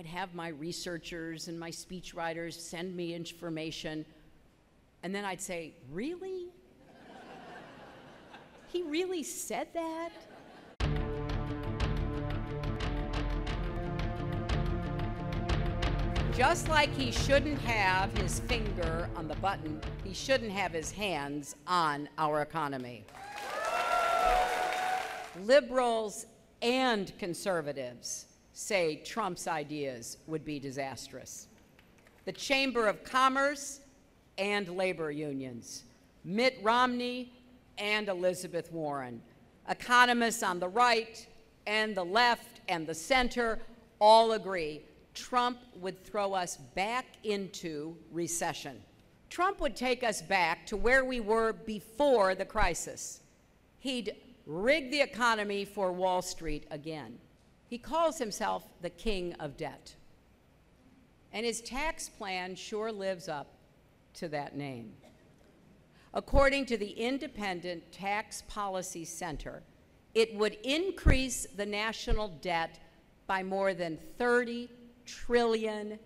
I'd have my researchers and my speechwriters send me information, and then I'd say, really? He really said that? Just like he shouldn't have his finger on the button, he shouldn't have his hands on our economy. Liberals and conservatives say Trump's ideas would be disastrous. The Chamber of Commerce and labor unions, Mitt Romney and Elizabeth Warren, economists on the right and the left and the center all agree Trump would throw us back into recession. Trump would take us back to where we were before the crisis. He'd rig the economy for Wall Street again. He calls himself the king of debt. And his tax plan sure lives up to that name. According to the Independent Tax Policy Center, it would increase the national debt by more than $30 trillion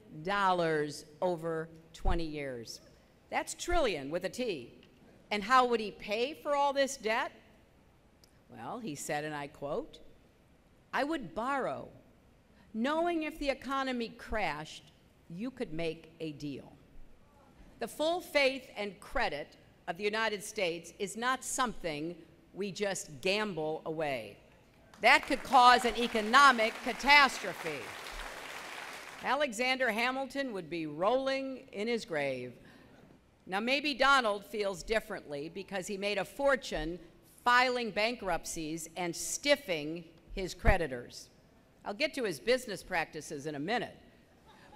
over 20 years. That's trillion with a T. And how would he pay for all this debt? Well, he said, and I quote, "I would borrow, knowing if the economy crashed, you could make a deal." The full faith and credit of the United States is not something we just gamble away. That could cause an economic catastrophe. Alexander Hamilton would be rolling in his grave. Now, maybe Donald feels differently because he made a fortune filing bankruptcies and stiffing his creditors. I'll get to his business practices in a minute.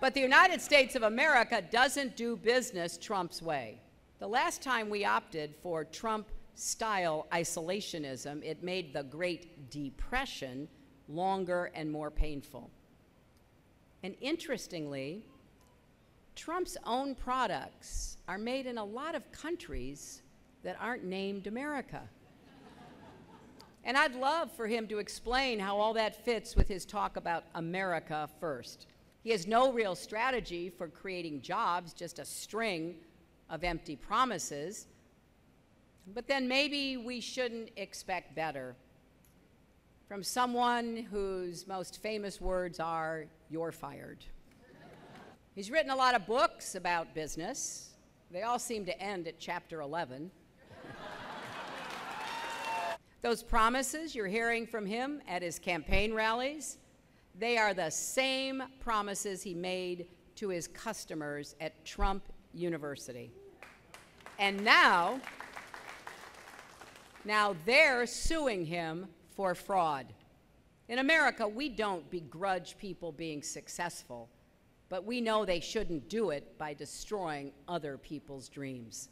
But the United States of America doesn't do business Trump's way. The last time we opted for Trump-style isolationism, it made the Great Depression longer and more painful. And interestingly, Trump's own products are made in a lot of countries that aren't named America. And I'd love for him to explain how all that fits with his talk about America first. He has no real strategy for creating jobs, just a string of empty promises. But then maybe we shouldn't expect better from someone whose most famous words are, "You're fired." He's written a lot of books about business. They all seem to end at chapter 11. Those promises you're hearing from him at his campaign rallies, they are the same promises he made to his customers at Trump University. And now they're suing him for fraud. In America, we don't begrudge people being successful, but we know they shouldn't do it by destroying other people's dreams.